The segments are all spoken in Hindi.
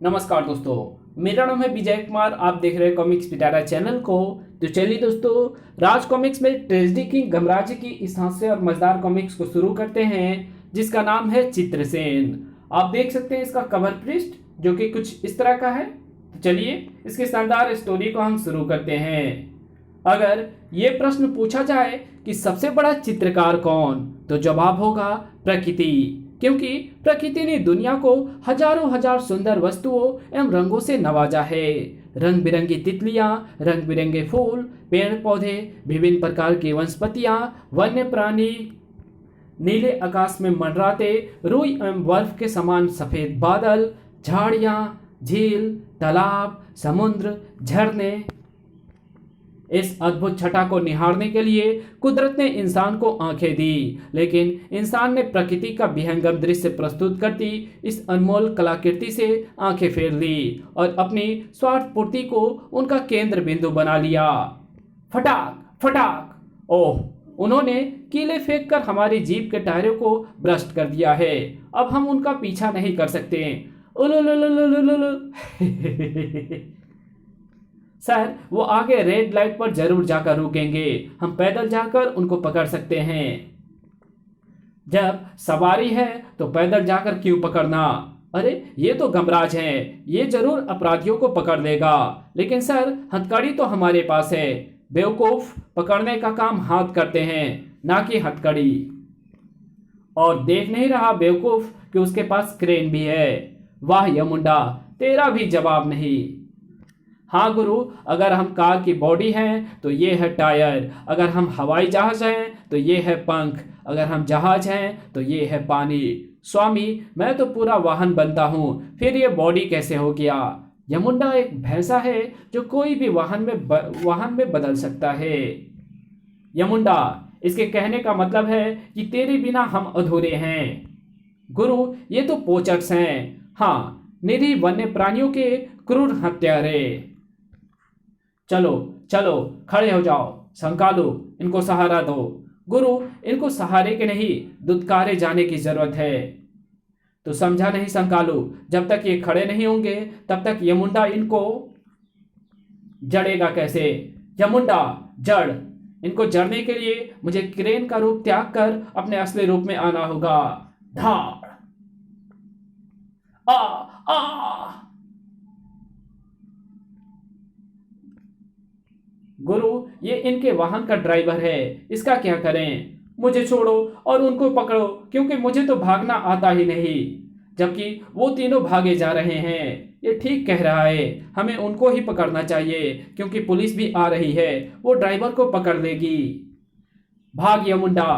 नमस्कार दोस्तों, मेरा नाम है विजय कुमार। आप देख रहे हैं कॉमिक्स पिटारा चैनल को। तो चलिए दोस्तों, राज कॉमिक्स में ट्रेजेडी किंग गमराज की इस हास्य और मजेदार कॉमिक्स को शुरू करते हैं, जिसका नाम है चित्रसेन। आप देख सकते हैं इसका कवर पृष्ठ, जो कि कुछ इस तरह का है। तो चलिए इसकी शानदार स्टोरी को हम शुरू करते हैं। अगर ये प्रश्न पूछा जाए कि सबसे बड़ा चित्रकार कौन, तो जवाब होगा प्रकृति, क्योंकि प्रकृति ने दुनिया को हजारों हजार सुंदर वस्तुओं एवं रंगों से नवाजा है। रंग बिरंगी तितलियां, रंग बिरंगे फूल, पेड़ पौधे, विभिन्न प्रकार की वनस्पतियां, वन्य प्राणी, नीले आकाश में मंडराते रुई एवं बर्फ के समान सफेद बादल, झाड़ियां, झील, तालाब, समुद्र, झरने। इस अद्भुत छटा को निहारने के लिए कुदरत ने इंसान को आंखें दी, लेकिन इंसान ने प्रकृति का विहंगम दृश्य प्रस्तुत करती इस अनमोल कलाकृति से आंखें फेर ली और अपनी स्वार्थ पूर्ति को उनका केंद्र बिंदु बना लिया। फटाक फटाक, ओह, उन्होंने कीले फेंक कर हमारी जीप के टायरों को भ्रष्ट कर दिया है। अब हम उनका पीछा नहीं कर सकते। उलुलुलुलुलुलुलु। सर, वो आगे रेड लाइट पर जरूर जाकर रुकेंगे। हम पैदल जाकर उनको पकड़ सकते हैं। जब सवारी है तो पैदल जाकर क्यों पकड़ना? अरे, ये तो गमराज है, ये जरूर अपराधियों को पकड़ लेगा। लेकिन सर, हथकड़ी तो हमारे पास है। बेवकूफ, पकड़ने का काम हाथ करते हैं, ना कि हथकड़ी। और देख नहीं रहा बेवकूफ कि उसके पास क्रेन भी है? वाह यमुंडा, तेरा भी जवाब नहीं। हाँ गुरु, अगर हम कार की बॉडी हैं तो ये है टायर, अगर हम हवाई जहाज हैं तो ये है पंख, अगर हम जहाज हैं तो ये है पानी। स्वामी, मैं तो पूरा वाहन बनता हूँ, फिर ये बॉडी कैसे हो गया? यमुंडा एक भैंसा है जो कोई भी वाहन में बदल सकता है। यमुंडा, इसके कहने का मतलब है कि तेरे बिना हम अधूरे हैं। गुरु, ये तो पोचर्स हैं। हाँ, निरीह वन्य प्राणियों के क्रूर हत्यारे। चलो चलो, खड़े हो जाओ। संकालू, इनको सहारा दो। गुरु, इनको सहारे के नहीं, दुत्कारे जाने की जरूरत है। तो समझा नहीं संकालू, जब तक ये खड़े नहीं होंगे तब तक यमुंडा इनको जड़ेगा कैसे? यमुंडा, जड़। इनको जड़ने के लिए मुझे क्रेन का रूप त्याग कर अपने असली रूप में आना होगा। धाड़, आ आ। गुरु, ये इनके वाहन का ड्राइवर है, इसका क्या करें? मुझे छोड़ो और उनको पकड़ो, क्योंकि मुझे तो भागना आता ही नहीं। जबकि वो तीनों भागे जा रहे हैं। ये ठीक कह रहा है, हमें उनको ही पकड़ना चाहिए, क्योंकि पुलिस भी आ रही है, वो ड्राइवर को पकड़ लेगी। भाग यमुंडा।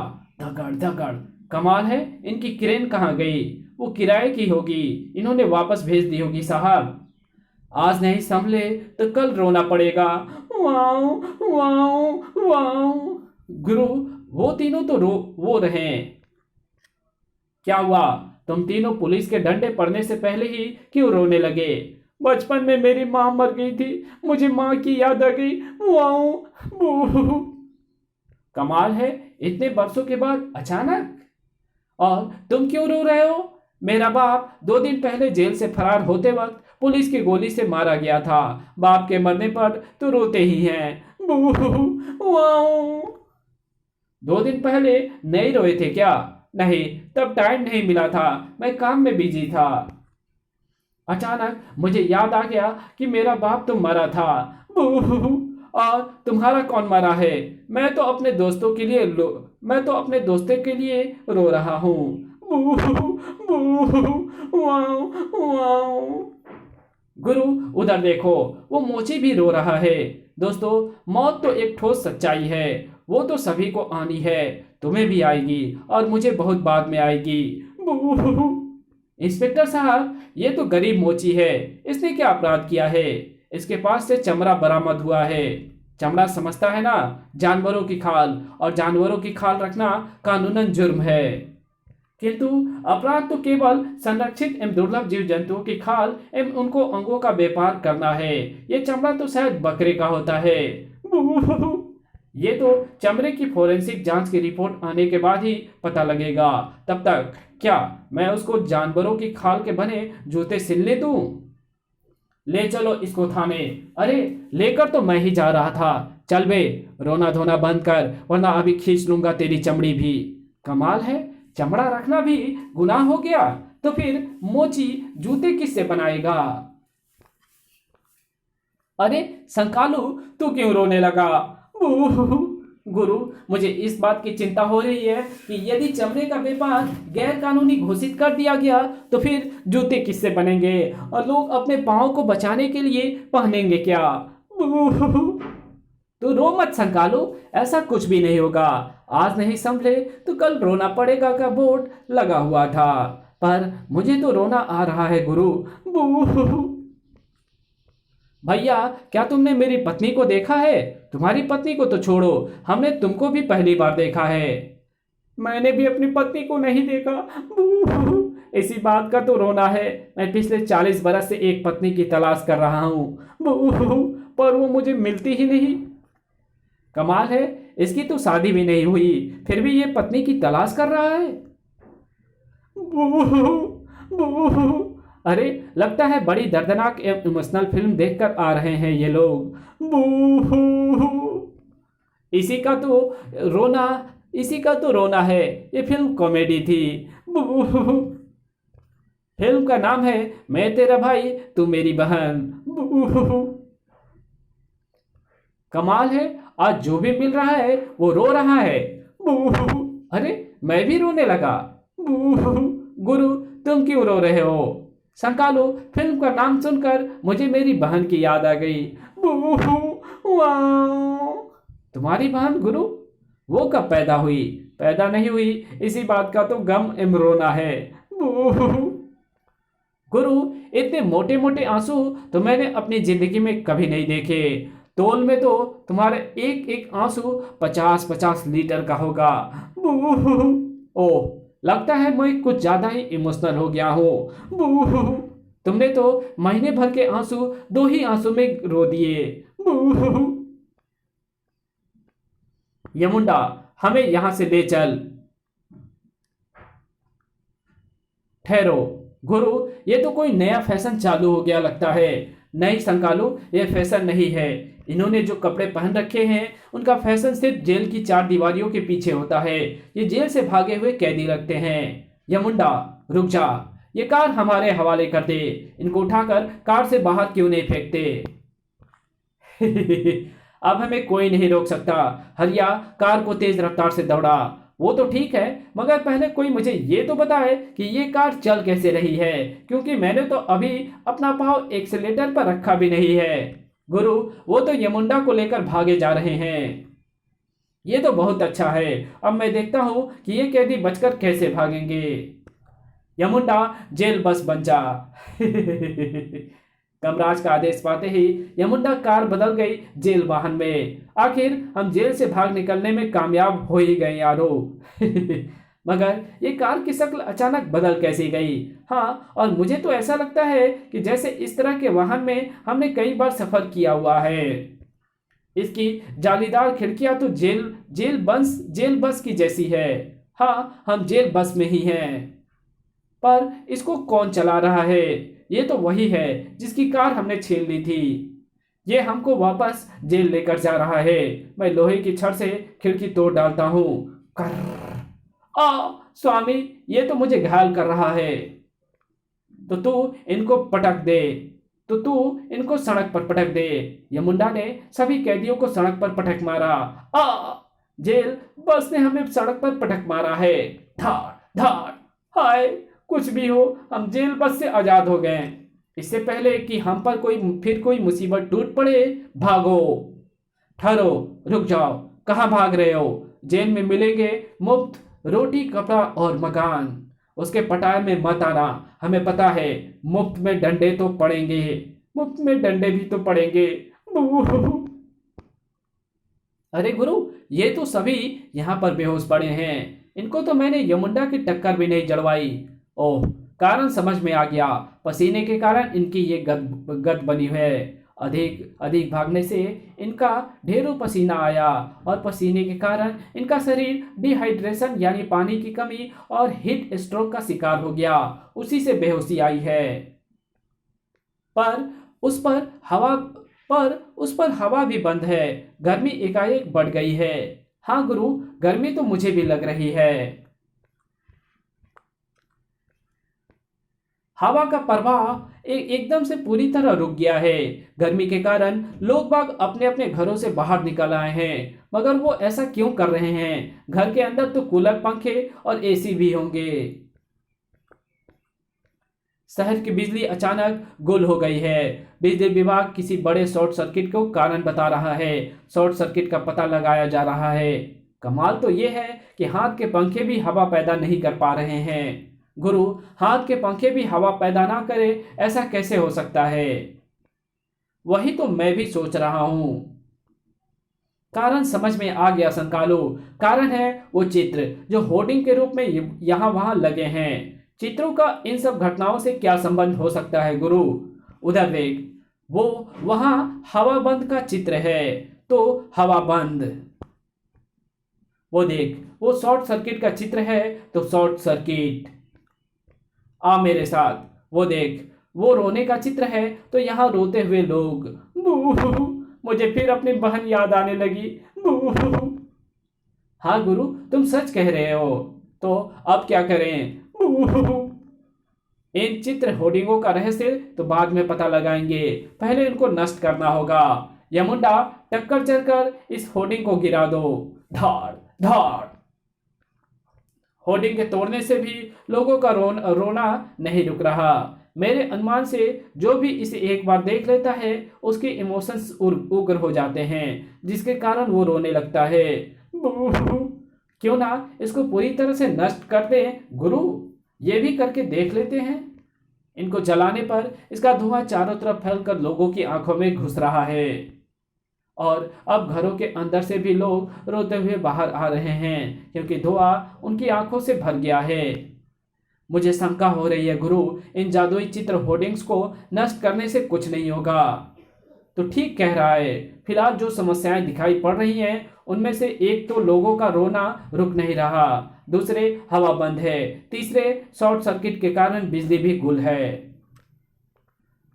धगड़ धगड़। कमाल है, इनकी क्रेन कहाँ गई? वो किराए की होगी, इन्होंने वापस भेज दी होगी साहब। आज नहीं संभले तो कल रोना पड़ेगा। Wow wow wow. गुरु, वो तीनों तो वो रहे। क्या हुआ? तुम तीनों पुलिस के डंडे पड़ने से पहले ही क्यों रोने लगे? बचपन में मेरी मां मर गई थी, मुझे मां की याद आ गई। वाओ बू। कमाल है, इतने वर्षों के बाद अचानक। और तुम क्यों रो रहे हो? मेरा बाप 2 दिन पहले जेल से फरार होते वक्त पुलिस की गोली से मारा गया था। बाप के मरने पर तो रोते ही हैं। बू, वाओ। 2 दिन पहले नहीं रोए थे क्या? नहीं, तब टाइम नहीं मिला था, मैं काम में बिजी था। अचानक मुझे याद आ गया कि मेरा बाप तो मरा था। बू, और तुम्हारा कौन मरा है? मैं तो अपने दोस्तों के लिए रो रहा हूँ। बू, बू, वाओ वाओ। गुरु, उधर देखो, वो मोची भी रो रहा है। दोस्तों, मौत तो एक ठोस सच्चाई है, वो तो सभी को आनी है। तुम्हें भी आएगी और मुझे बहुत बाद में आएगी। इंस्पेक्टर साहब, ये तो गरीब मोची है, इसने क्या अपराध किया है? इसके पास से चमड़ा बरामद हुआ है। चमड़ा समझता है ना, जानवरों की खाल, और जानवरों की खाल रखना कानूनन जुर्म है। किंतु अपराध तो केवल संरक्षित एवं दुर्लभ जीव जंतुओं की खाल एवं उनको अंगों का व्यापार करना है। ये चमड़ा तो शायद बकरे का होता है। ये तो चमड़े की फोरेंसिक जांच की रिपोर्ट आने के बाद ही पता लगेगा। तब तक क्या मैं उसको जानवरों की खाल के बने जूते सिलने दूं? ले चलो इसको थाने। अरे लेकर तो मैं ही जा रहा था, चल बे, रोना धोना बंद कर वरना अभी खींच लूंगा तेरी चमड़ी भी। कमाल है, चमड़ा रखना भी गुनाह हो गया, तो फिर मोची जूते किससे बनाएगा। अरे संकालू, तू क्यों रोने लगा। गुरु, मुझे इस बात की चिंता हो रही है कि यदि चमड़े का व्यापार गैर कानूनी घोषित कर दिया गया तो फिर जूते किससे बनेंगे और लोग अपने पाँव को बचाने के लिए पहनेंगे क्या। तो रो मत संकालो, ऐसा कुछ भी नहीं होगा। आज नहीं संभले तो कल रोना पड़ेगा का बोर्ड लगा हुआ था, पर मुझे तो रोना आ रहा है गुरु। भैया, क्या तुमने मेरी पत्नी को देखा है। तुम्हारी पत्नी को तो छोड़ो, हमने तुमको भी पहली बार देखा है। मैंने भी अपनी पत्नी को नहीं देखा। इसी बात का तो रोना है। मैं पिछले 40 बरस से एक पत्नी की तलाश कर रहा हूँ, पर वो मुझे मिलती ही नहीं। कमाल है, इसकी तो शादी भी नहीं हुई फिर भी ये पत्नी की तलाश कर रहा है। अरे लगता है बड़ी दर्दनाक एवं इमोशनल फिल्म देखकर आ रहे हैं ये लोग। इसी का तो रोना है। ये फिल्म कॉमेडी थी। फिल्म का नाम है मैं तेरा भाई तू मेरी बहन। कमाल है, आज जो भी मिल रहा है वो रो रहा है। अरे मैं भी रोने लगा। गुरु, तुम क्यों रो रहे हो। संकालो, फिल्म का नाम सुनकर मुझे मेरी बहन की याद आ गई। तुम्हारी बहन गुरु, वो कब पैदा हुई। पैदा नहीं हुई, इसी बात का तो गम इमरोना है। गुरु, इतने मोटे मोटे आंसू तो मैंने अपनी जिंदगी में कभी नहीं देखे। तोल में तो तुम्हारे एक एक आंसू 50-50 लीटर का होगा। ओह, लगता है मैं कुछ ज्यादा ही इमोशनल हो गया हूँ। तुमने तो महीने भर के आंसू 2 ही आंसू में रो दिए। यमुंडा, हमें यहां से ले चल। ठहरो गुरु, ये तो कोई नया फैशन चालू हो गया लगता है। नहीं संकालू, ये फैशन नहीं है। इन्होंने जो कपड़े पहन रखे हैं उनका फैशन सिर्फ जेल की 4 दीवारियों के पीछे होता है। ये जेल से भागे हुए कैदी लगते हैं। यमुंडा, रुक जा, ये कार हमारे हवाले कर दे। इनको उठाकर कार से बाहर क्यों नहीं फेंकते। अब हमें कोई नहीं रोक सकता। हरिया कार को तेज रफ्तार से दौड़ा। वो तो ठीक है, मगर पहले कोई मुझे ये तो बताए कि ये कार चल कैसे रही है, क्योंकि मैंने तो अभी अपना पाँव एक्सीलेटर पर रखा भी नहीं है। गुरु, वो तो यमुंडा को लेकर भागे जा रहे हैं। ये तो बहुत अच्छा है। अब मैं देखता हूं कि ये कैदी बचकर कैसे भागेंगे। यमुंडा, जेल बस बन जा। कमराज का आदेश पाते ही यमुंडा कार बदल गई जेल वाहन में। आखिर हम जेल से भाग निकलने में कामयाब हो ही गए यारो। मगर ये कार की शक्ल अचानक बदल कैसी गई। हाँ, और मुझे तो ऐसा लगता है कि जैसे इस तरह के वाहन में हमने कई बार सफर किया हुआ है। इसकी जालीदार खिड़कियां तो जेल बस की जैसी है। हाँ, हम जेल बस में ही हैं। पर इसको कौन चला रहा है। ये तो वही है जिसकी कार हमने छीन ली थी। ये हमको वापस जेल लेकर जा रहा है। मैं लोहे की छड़ से खिड़की तोड़ डालता हूँ। स्वामी, ये तो मुझे घायल कर रहा है। तो तू इनको सड़क पर पटक दे। यमुंडा ने सभी कैदियों को सड़क पर पटक मारा। जेल बस ने हमें सड़क पर पटक मारा है। धाड़ धाड़, हाय, कुछ भी हो, हम जेल बस से आजाद हो गए। इससे पहले कि हम पर कोई मुसीबत टूट पड़े, भागो। ठहरो, रुक जाओ, कहाँ भाग रहे हो। जेल में मिलेंगे मुफ्त रोटी, कपड़ा और मकान। उसके पटाए में मत आना। हमें पता है मुफ्त में डंडे तो पड़ेंगे, मुफ्त में डंडे भी तो पड़ेंगे। अरे गुरु, ये तो सभी यहाँ पर बेहोश पड़े हैं। इनको तो मैंने यमुंडा की टक्कर भी नहीं जड़वाई। ओह, कारण समझ में आ गया। पसीने के कारण इनकी ये गद बनी है। अधिक भागने से इनका ढेरों पसीना आया और पसीने के कारण इनका शरीर डिहाइड्रेशन यानी पानी की कमी और हीट स्ट्रोक का शिकार हो गया। उसी से बेहोशी आई है। पर उस पर हवा भी बंद है। गर्मी एकाएक बढ़ गई है। हाँ गुरु, गर्मी तो मुझे भी लग रही है। हवा का प्रवाह एकदम से पूरी तरह रुक गया है। गर्मी के कारण लोग बाग अपने अपने घरों से बाहर निकल आए हैं, मगर वो ऐसा क्यों कर रहे हैं? घर के अंदर तो कूलर, पंखे और एसी भी होंगे। शहर की बिजली अचानक गुल हो गई है। बिजली विभाग किसी बड़े शॉर्ट सर्किट को कारण बता रहा है। शॉर्ट सर्किट का पता लगाया जा रहा है। कमाल तो यह है कि हाथ के पंखे भी हवा पैदा नहीं कर पा रहे हैं। गुरु, हाथ के पंखे भी हवा पैदा ना करे, ऐसा कैसे हो सकता है? वही तो मैं भी सोच रहा हूं। कारण समझ में आ गया संकालो। कारण है वो चित्र जो होर्डिंग के रूप में यहां वहां लगे हैं। चित्रों का इन सब घटनाओं से क्या संबंध हो सकता है गुरु? उधर देख, वो वहां हवा बंद का चित्र है। तो हवा बंद। वो देख, वो शॉर्ट सर्किट का चित्र है। तो शॉर्ट सर्किट। आ मेरे साथ। वो देख, वो रोने का चित्र है। तो यहाँ रोते हुए लोग। बू, मुझे फिर अपनी बहन याद आने लगी। बू। हाँ गुरु, तुम सच कह रहे हो। तो अब क्या करें? बू। इन चित्र होर्डिंगों का रहस्य तो बाद में पता लगाएंगे। पहले इनको नष्ट करना होगा। यमुंडा, टक्कर चलकर इस होर्डिंग को गिरा दो। धाड़ धाड़। होर्डिंग के तोड़ने से भी लोगों का रोना नहीं रुक रहा। मेरे अनुमान से जो भी इसे एक बार देख लेता है, उसके इमोशंस उग्र हो जाते हैं, जिसके कारण वो रोने लगता है। क्यों ना इसको पूरी तरह से नष्ट कर दें गुरु? ये भी करके देख लेते हैं। इनको जलाने पर इसका धुआं चारों तरफ फैलकर लोगों की आंखों में घुस रहा है, और अब घरों के अंदर से भी लोग रोते हुए बाहर आ रहे हैं, क्योंकि धुआं उनकी आंखों से भर गया है। मुझे शंका हो रही है गुरु, इन जादुई चित्र होर्डिंग्स को नष्ट करने से कुछ नहीं होगा। तो ठीक कह रहा है। फिलहाल जो समस्याएं दिखाई पड़ रही हैं, उनमें से एक तो लोगों का रोना रुक नहीं रहा, दूसरे हवा बंद है, तीसरे शॉर्ट सर्किट के कारण बिजली भी गुल है।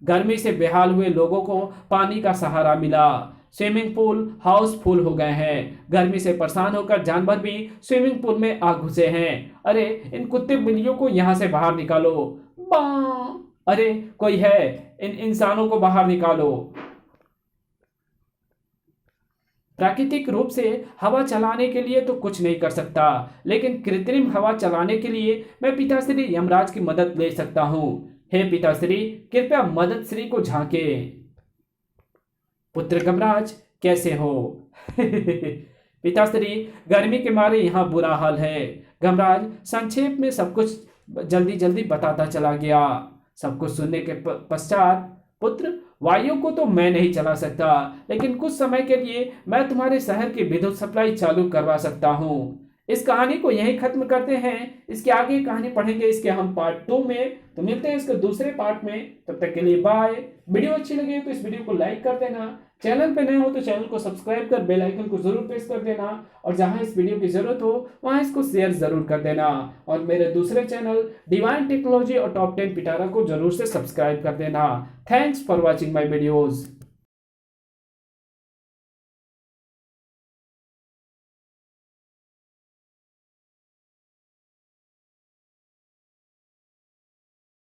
गर्मी से बेहाल हुए लोगों को पानी का सहारा मिला। स्विमिंग पूल हाउसफुल हो गए हैं। गर्मी से परेशान होकर जानवर भी स्विमिंग पूल में आ घुसे हैं। अरे, इन कुत्ते बिल्लियों को यहां से बाहर निकालो। अरे, कोई है? इन इंसानों को बाहर निकालो। प्राकृतिक रूप से हवा चलाने के लिए तो कुछ नहीं कर सकता, लेकिन कृत्रिम हवा चलाने के लिए मैं पिताश्री यमराज की मदद ले सकता हूँ। हे पिताश्री, कृपया मदद श्री को झांके। पुत्र गमराज, कैसे हो? पिताश्री, गर्मी के मारे यहाँ बुरा हाल है। गमराज संक्षेप में सब कुछ जल्दी जल्दी बताता चला गया। सब कुछ सुनने के पश्चात, पुत्र, वायु को तो मैं नहीं चला सकता, लेकिन कुछ समय के लिए मैं तुम्हारे शहर की विद्युत सप्लाई चालू करवा सकता हूँ। इस कहानी को यहीं खत्म करते हैं। इसके आगे कहानी पढ़ेंगे इसके हम पार्ट 2 में। तो मिलते हैं इसके दूसरे पार्ट में। तब तक के लिए बाय। वीडियो अच्छी लगी तो इस वीडियो को लाइक कर देना। चैनल पे नए हो तो चैनल को सब्सक्राइब कर बेल आइकन को जरूर प्रेस कर देना, और जहां इस वीडियो की जरूरत हो वहां इसको शेयर जरूर कर देना, और मेरे दूसरे चैनल डिवाइन टेक्नोलॉजी और टॉप 10 पिटारा को जरूर से सब्सक्राइब कर देना। Thanks for watching my videos.